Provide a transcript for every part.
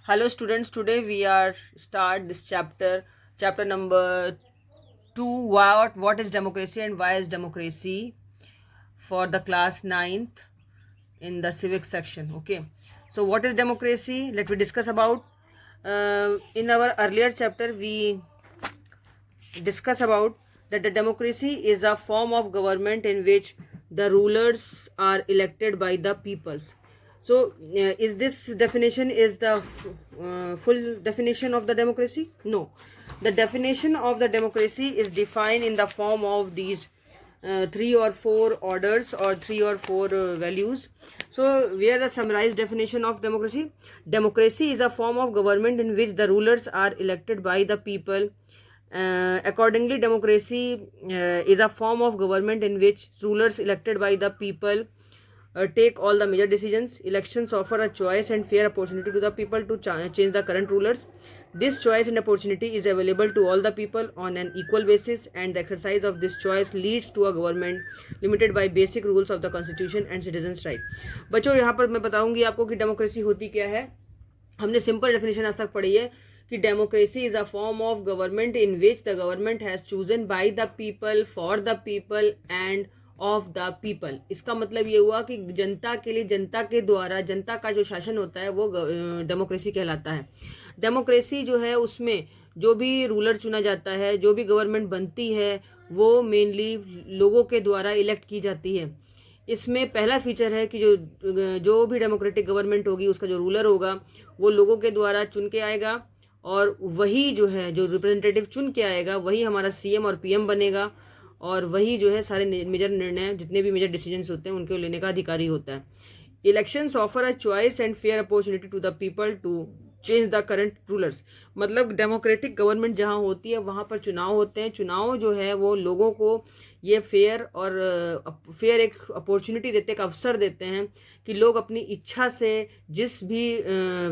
Hello students, today we are start this chapter number 2. What is democracy and why is democracy, for the class 9th in the civic section. Okay, so what is democracy? Let me discuss about. In our earlier chapter we discuss about that the democracy is a form of government in which the rulers are elected by the peoples. So is this definition is the full definition of the democracy? No, the definition of the democracy is defined in the form of these three or four orders or three or four values. So where the summarized definition of democracy: democracy is a form of government in which the rulers are elected by the people. Accordingly, democracy is a form of government in which rulers elected by the people take all the major decisions. Elections offer a choice and fair opportunity to the people to change the current rulers. This choice and opportunity is available to all the people on an equal basis, and the exercise of this choice leads to a government limited by basic rules of the constitution and citizens' right. बच्चों, यहाँ पर मैं बताऊंगी आपको कि democracy होती क्या है. हमने सिंपल डेफिनेशन आज तक पढ़ी है कि democracy is a form of government in which the government has chosen bye the people, for the people and of the people. इसका मतलब ये हुआ कि जनता के लिए, जनता के द्वारा, जनता का जो शासन होता है वो डेमोक्रेसी कहलाता है. डेमोक्रेसी जो है उसमें जो भी रूलर चुना जाता है, जो भी गवर्नमेंट बनती है, वो मेनली लोगों के द्वारा इलेक्ट की जाती है. इसमें पहला फीचर है कि जो भी डेमोक्रेटिक गवर्नमेंट होगी उसका जो रूलर होगा वो लोगों के द्वारा चुन के आएगा, और वही जो है जो रिप्रेजेंटेटिव चुन के आएगा वही हमारा सीएम और पीएम बनेगा, और वही जो है सारे मेजर निर्णय, जितने भी मेजर डिसीजंस होते हैं उनके लेने का अधिकारी होता है. Elections offer a choice and fair opportunity to the people to change the current rulers. मतलब डेमोक्रेटिक गवर्नमेंट जहाँ होती है वहाँ पर चुनाव होते हैं. चुनाव जो है वो लोगों को ये फेयर एक अपॉर्चुनिटी देते हैं, एक अवसर देते हैं कि लोग अपनी इच्छा से जिस भी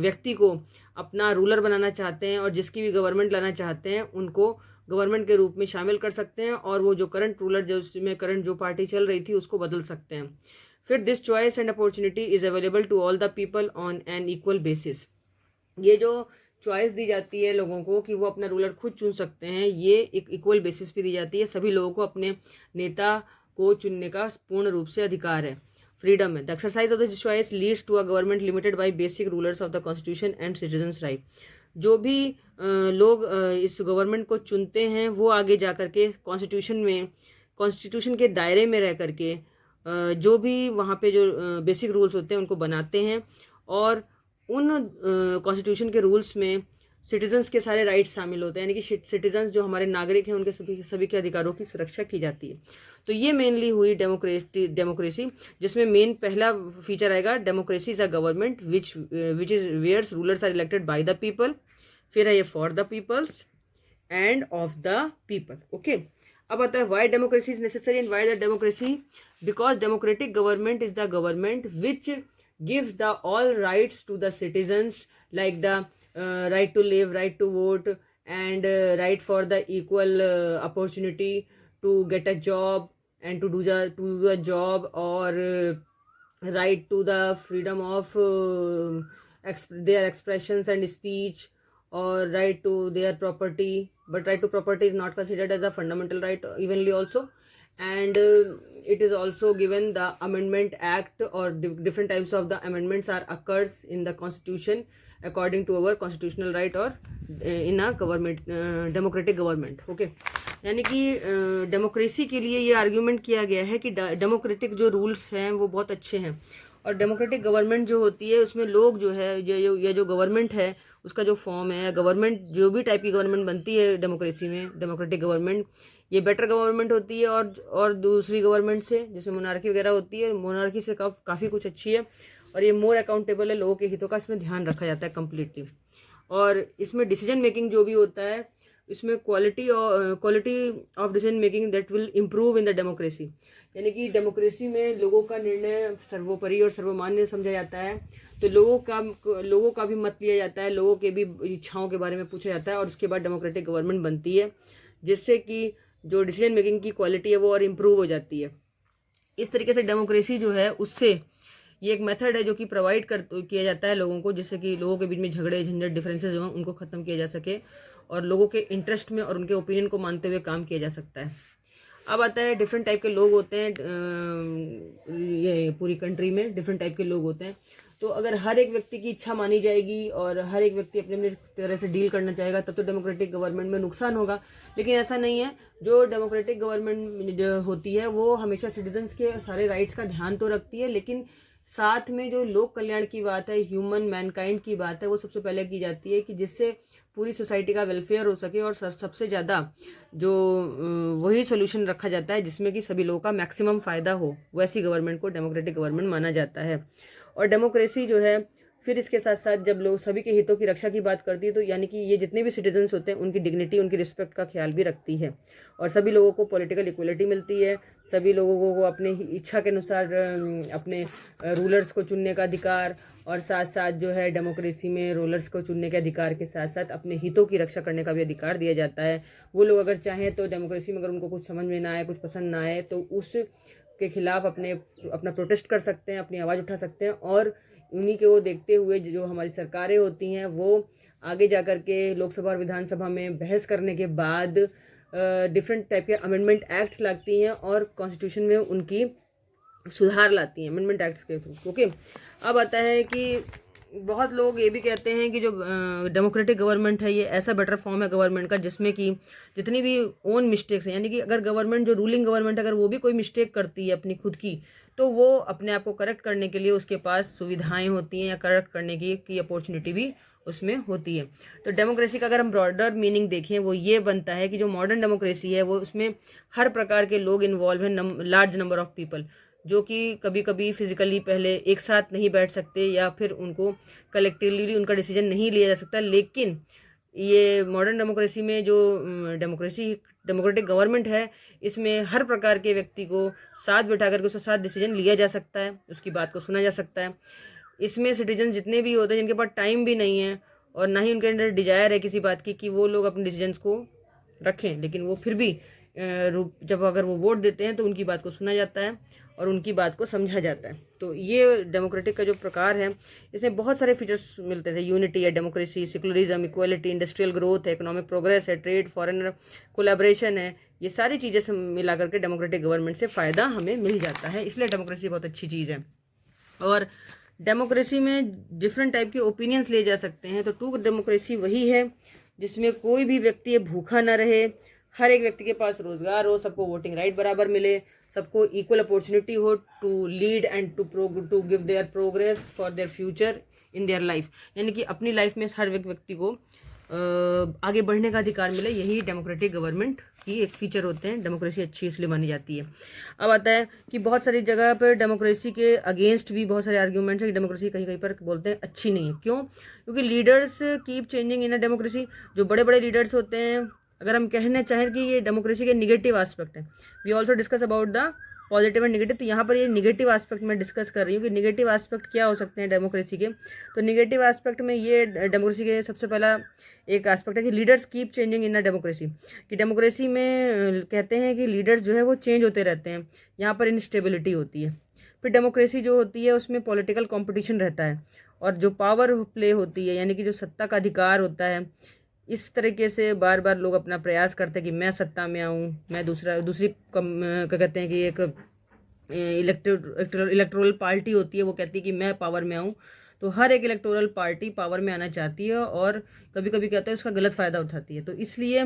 व्यक्ति को अपना रूलर बनाना चाहते हैं और जिसकी भी गवर्नमेंट लाना चाहते हैं उनको गवर्नमेंट के रूप में शामिल कर सकते हैं, और वो जो करंट रूलर, जो उसमें करंट जो पार्टी चल रही थी, उसको बदल सकते हैं. फिर this choice and opportunity is available to all the people on an equal basis. ये जो चॉइस दी जाती है लोगों को कि वो अपना रूलर खुद चुन सकते हैं, ये एक इक्वल बेसिस पे दी जाती है. सभी लोगों को अपने नेता को चुनने का पूर्ण रूप से अधिकार है, फ्रीडम है. The exercise of this choice leads to a government limited by basic rulers of the constitution and citizens right. जो भी लोग इस गवर्नमेंट को चुनते हैं वो आगे जा करके कॉन्स्टिट्यूशन के दायरे में रह करके जो भी वहाँ पे जो बेसिक रूल्स होते हैं उनको बनाते हैं, और उन कॉन्स्टिट्यूशन के रूल्स में सिटीजन्स के सारे राइट्स शामिल होते हैं, यानी कि सिटीजन्स जो हमारे नागरिक हैं उनके सभी के अधिकारों की सुरक्षा की जाती है. तो ये मेनली हुई डेमोक्रेसी, जिसमें मेन पहला फीचर आएगा democracy is a government which is where's rulers are elected by the people. फिर है ये for the peoples and of the people. Okay, अब आता है why democracy is necessary and why the democracy. Because democratic government is the government which gives the all rights to the citizens, like the right to live, right to vote, and right for the equal opportunity to get a job and to do the job, or right to the freedom of their expressions and speech, or right to their property. But right to property is not considered as a fundamental right evenly also. And it is also given the amendment act, or different types of the amendments are occurs in the constitution according to our constitutional right, or in a government democratic government. Okay, यानी कि democracy के लिए ये argument किया गया है कि democratic जो रूल्स हैं वो बहुत अच्छे हैं, और डेमोक्रेटिक गवर्नमेंट जो होती है उसमें लोग जो है ये जो गवर्नमेंट है उसका जो फॉर्म है, गवर्नमेंट जो भी टाइप की गवर्नमेंट बनती है डेमोक्रेसी में, डेमोक्रेटिक गवर्नमेंट ये बेटर गवर्नमेंट होती है और दूसरी गवर्नमेंट से, जैसे मोनार्की वगैरह होती है, मोनार्की से काफ़ी कुछ अच्छी है, और ये मोर अकाउंटेबल है, लोगों के हितों का इसमें ध्यान रखा जाता है कम्प्लीटली. और इसमें डिसीजन मेकिंग जो भी होता है इसमें quality of decision making that will improve in the democracy. यानी कि डेमोक्रेसी में लोगों का निर्णय सर्वोपरि और सर्वमान्य समझा जाता है, तो लोगों का भी मत लिया जाता है, लोगों के भी इच्छाओं के बारे में पूछा जाता है, और उसके बाद डेमोक्रेटिक गवर्नमेंट बनती है, जिससे कि जो डिसीजन मेकिंग की क्वालिटी है वो और इम्प्रूव हो जाती है. इस तरीके से डेमोक्रेसी जो है उससे ये एक मेथड है जो कि प्रोवाइड किया जाता है लोगों को, जिससे कि लोगों के बीच में झगड़े झंझट डिफरेंसेस जो हैं उनको ख़त्म किया जा सके और लोगों के इंटरेस्ट में और उनके ओपिनियन को मानते हुए काम किया जा सकता है। अब आता है डिफरेंट टाइप के लोग होते हैं, ये पूरी कंट्री में डिफरेंट टाइप के लोग होते हैं। तो अगर हर एक व्यक्ति की इच्छा मानी जाएगी और हर एक व्यक्ति अपने अपने तरह से डील करना चाहेगा तब तो डेमोक्रेटिक गवर्नमेंट में नुकसान होगा, लेकिन ऐसा नहीं है। जो डेमोक्रेटिक गवर्नमेंट होती है वो हमेशा सिटीजन्स के सारे राइट्स का ध्यान तो रखती है, लेकिन साथ में जो लोक कल्याण की बात है, ह्यूमन मैनकाइंड की बात है, वो सबसे पहले की जाती है कि जिससे पूरी सोसाइटी का वेलफेयर हो सके और सबसे ज़्यादा जो वही सोल्यूशन रखा जाता है जिसमें कि सभी लोगों का मैक्सिमम फ़ायदा हो, वैसी गवर्नमेंट को डेमोक्रेटिक गवर्नमेंट माना जाता है। और डेमोक्रेसी जो है फिर इसके साथ साथ जब लोग सभी के हितों की रक्षा की बात करती है तो यानी कि ये जितने भी सिटीजन्स होते हैं उनकी डिग्निटी, उनकी रिस्पेक्ट का ख्याल भी रखती है और सभी लोगों को पॉलिटिकल इक्वलिटी मिलती है, सभी लोगों को अपने इच्छा के अनुसार अपने रूलर्स को चुनने का अधिकार, और साथ साथ जो है डेमोक्रेसी में रूलर्स को चुनने के अधिकार के साथ साथ अपने हितों की रक्षा करने का भी अधिकार दिया जाता है। वो लोग अगर चाहें तो डेमोक्रेसी में अगर उनको कुछ समझ में ना आए, कुछ पसंद ना आए, तो उस के खिलाफ अपना प्रोटेस्ट कर सकते हैं, अपनी आवाज़ उठा सकते हैं। और उन्हीं के वो देखते हुए जो हमारी सरकारें होती हैं वो आगे जा कर के लोकसभा और विधानसभा में बहस करने के बाद डिफरेंट टाइप के अमेंडमेंट एक्ट्स लाती हैं और कॉन्स्टिट्यूशन में उनकी सुधार लाती हैं अमेंडमेंट एक्ट्स के थ्रू। ओके, अब आता है कि बहुत लोग ये भी कहते हैं कि जो डेमोक्रेटिक गवर्नमेंट है ये ऐसा बेटर फॉर्म है गवर्नमेंट का जिसमें कि जितनी भी ओन मिस्टेक्स हैं, यानी कि अगर गवर्नमेंट जो रूलिंग गवर्नमेंट अगर वो भी कोई मिस्टेक करती है अपनी खुद की, तो वो अपने आप को करेक्ट करने के लिए उसके पास सुविधाएं होती हैं या करेक्ट करने की अपॉर्चुनिटी भी उसमें होती है। तो डेमोक्रेसी का अगर हम ब्रॉडर मीनिंग देखें वो ये बनता है कि जो मॉडर्न डेमोक्रेसी है वो उसमें हर प्रकार के लोग इन्वॉल्व हैं, लार्ज नंबर ऑफ पीपल, जो कि कभी कभी फिजिकली पहले एक साथ नहीं बैठ सकते या फिर उनको कलेक्टिवली उनका डिसीजन नहीं लिया जा सकता, लेकिन ये मॉडर्न डेमोक्रेसी में जो डेमोक्रेटिक गवर्नमेंट है इसमें हर प्रकार के व्यक्ति को साथ बैठा करके उसके साथ डिसीजन लिया जा सकता है, उसकी बात को सुना जा सकता है। इसमें सिटीजन जितने भी होते हैं जिनके पास टाइम भी नहीं है और ना ही उनके अंदर डिजायर है किसी बात की कि वो लोग अपने डिसीजंस को रखें, लेकिन वो फिर भी जब अगर वो वोट देते हैं तो उनकी बात को सुना जाता है और उनकी बात को समझा जाता है। तो ये डेमोक्रेटिक का जो प्रकार है इसमें बहुत सारे फीचर्स मिलते थे, यूनिटी है, democracy, secularism, equality, industrial growth है, इकोनॉमिक प्रोग्रेस है, ट्रेड, फॉरेन कोलैबोरेशन है, ये सारी चीज़ें सब मिला करके डेमोक्रेटिक गवर्नमेंट से फ़ायदा हमें मिल जाता है, इसलिए डेमोक्रेसी बहुत अच्छी चीज़ है। और डेमोक्रेसी में डिफरेंट टाइप के ओपिनियंस लिए जा सकते हैं। तो ट्रू डेमोक्रेसी वही है जिसमें कोई भी व्यक्ति भूखा न रहे, हर एक व्यक्ति के पास रोजगार हो, सबको वोटिंग राइट बराबर मिले, सबको इक्वल अपॉर्चुनिटी हो to lead and to give their progress for their future in their life, यानी कि अपनी लाइफ में हर व्यक्ति को आगे बढ़ने का अधिकार मिले। यही डेमोक्रेटिक गवर्नमेंट की एक फीचर होते हैं। डेमोक्रेसी अच्छी इसलिए मानी जाती है। अब आता है कि बहुत सारी जगह पर डेमोक्रेसी के अगेंस्ट भी बहुत सारे आर्ग्यूमेंट्स है कि डेमोक्रेसी कहीं कहीं पर बोलते हैं अच्छी नहीं है। क्यों? क्योंकि leaders keep changing in a democracy. जो बड़े बड़े लीडर्स होते हैं, अगर हम कहना चाहें कि ये डेमोक्रेसी के निगेटिव एस्पेक्ट है, we also discuss about the positive and negative. तो यहाँ पर ये निगेटिव एस्पेक्ट में डिस्कस कर रही हूँ कि निगेटिव एस्पेक्ट क्या हो सकते हैं डेमोक्रेसी के। तो निगेटिव एस्पेक्ट में ये डेमोक्रेसी के सबसे पहला एक एस्पेक्ट है कि leaders keep changing in a democracy. कि डेमोक्रेसी में कहते हैं कि लीडर्स जो है वो चेंज होते रहते हैं, यहाँ पर इनस्टेबिलिटी होती है। फिर डेमोक्रेसी जो होती है उसमें पॉलिटिकल कॉम्पिटिशन रहता है और जो पावर प्ले होती है, यानी कि जो सत्ता का अधिकार होता है, इस तरीके से बार बार लोग अपना प्रयास करते हैं कि मैं सत्ता में आऊँ, मैं दूसरी क्या कहते हैं कि एक इलेक्टोरल पार्टी होती है, वो कहती है कि मैं पावर में आऊँ। तो हर एक इलेक्टोरल पार्टी पावर में आना चाहती है और कभी कभी कहते हैं उसका गलत फ़ायदा उठाती है। तो इसलिए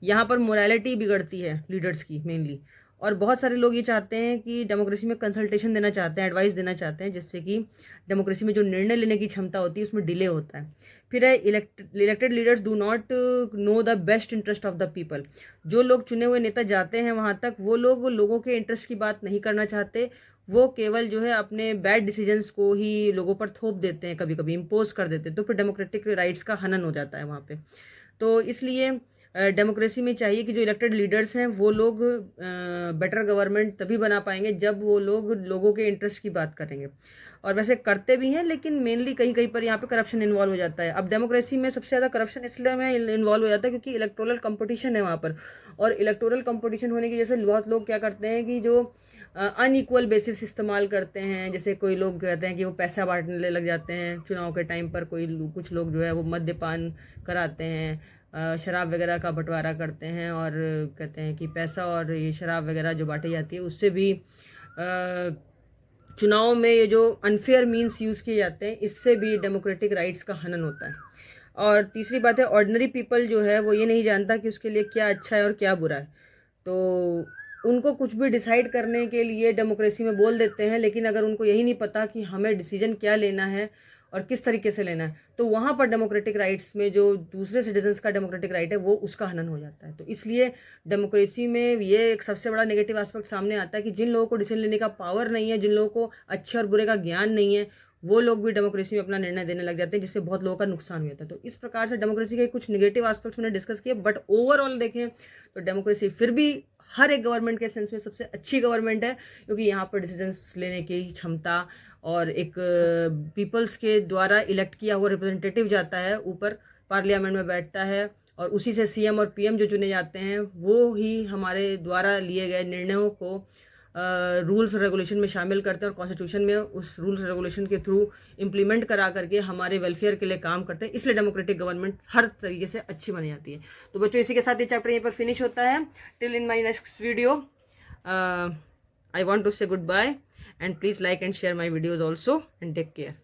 यहाँ पर मोरालिटी बिगड़ती है लीडर्स की मेनली। और बहुत सारे लोग ये चाहते हैं कि डेमोक्रेसी में कंसल्टेशन देना चाहते हैं, एडवाइस देना चाहते हैं, जिससे कि डेमोक्रेसी में जो निर्णय लेने की क्षमता होती है उसमें डिले होता है। फिर है elected leaders do not know the best interest of the people. जो लोग चुने हुए नेता जाते हैं वहाँ तक, वो लोग लोगों के इंटरेस्ट की बात नहीं करना चाहते, वो केवल जो है अपने बैड डिसीजंस को ही लोगों पर थोप देते हैं, कभी कभी इम्पोज कर देते हैं। तो फिर डेमोक्रेटिक राइट्स का हनन हो जाता है वहाँ पे। तो इसलिए डेमोक्रेसी में चाहिए कि जो इलेक्टेड लीडर्स हैं वो लोग बेटर गवर्नमेंट तभी बना पाएंगे जब वो लोग लोगों के इंटरेस्ट की बात करेंगे। और वैसे करते भी हैं, लेकिन मेनली कहीं कहीं पर यहाँ पे करप्शन इन्वॉल्व हो जाता है। अब डेमोक्रेसी में सबसे ज़्यादा करप्शन इसलिए में इन्वॉल्व हो जाता है क्योंकि इलेक्टोरल कंपटीशन है वहाँ पर। और इलेक्टोरल कंपटीशन होने की वजह से बहुत लोग क्या करते हैं कि जो अनइक्वल बेसिस इस्तेमाल करते हैं। जैसे कोई लोग कहते हैं कि वो पैसा बांटने लग जाते हैं चुनाव के टाइम पर, कुछ लोग जो है वो मद्यपान कराते हैं, शराब वगैरह का बंटवारा करते हैं और कहते हैं कि पैसा और ये शराब वगैरह जो बांटी जाती है उससे भी चुनाव में ये जो अनफेयर मीन्स यूज़ किए जाते हैं इससे भी डेमोक्रेटिक राइट्स का हनन होता है। और तीसरी बात है, ऑर्डिनरी पीपल जो है वो ये नहीं जानता कि उसके लिए क्या अच्छा है और क्या बुरा है, तो उनको कुछ भी डिसाइड करने के लिए डेमोक्रेसी में बोल देते हैं, लेकिन अगर उनको यही नहीं पता कि हमें डिसीजन क्या लेना है और किस तरीके से लेना है, तो वहाँ पर डेमोक्रेटिक राइट्स में जो दूसरे सिटीजन्स का डेमोक्रेटिक राइट है वो उसका हनन हो जाता है। तो इसलिए डेमोक्रेसी में ये एक सबसे बड़ा नेगेटिव एस्पेक्ट सामने आता है कि जिन लोगों को डिसीजन लेने का पावर नहीं है, जिन लोगों को अच्छे और बुरे का ज्ञान नहीं है, वो लोग भी डेमोक्रेसी में अपना निर्णय देने लग जाते हैं, जिससे बहुत लोगों का नुकसान हो जाता है। तो इस प्रकार से डेमोक्रेसी के कुछ नेगेटिव एस्पेक्ट्स मैंने डिस्कस किए, बट ओवरऑल देखें तो डेमोक्रेसी फिर भी हर एक गवर्नमेंट के सेंस में सबसे अच्छी गवर्नमेंट है, क्योंकि यहाँ पर डिसीजंस लेने की क्षमता और एक पीपल्स के द्वारा इलेक्ट किया हुआ रिप्रेजेंटेटिव जाता है ऊपर पार्लियामेंट में बैठता है, और उसी से सीएम और पीएम जो चुने जाते हैं वो ही हमारे द्वारा लिए गए निर्णयों को रूल्स और रेगुलेशन में शामिल करते हैं और कॉन्स्टिट्यूशन में उस रूल्स और रेगुलेशन के थ्रू इम्प्लीमेंट करा करके हमारे वेलफेयर के लिए काम करते हैं। इसलिए डेमोक्रेटिक गवर्नमेंट हर तरीके से अच्छी मानी जाती है। तो बच्चों, इसी के साथ ये चैप्टर यहीं पर फिनिश होता है। Till in my next video I want to say goodbye, and please like and share my videos also, and take care.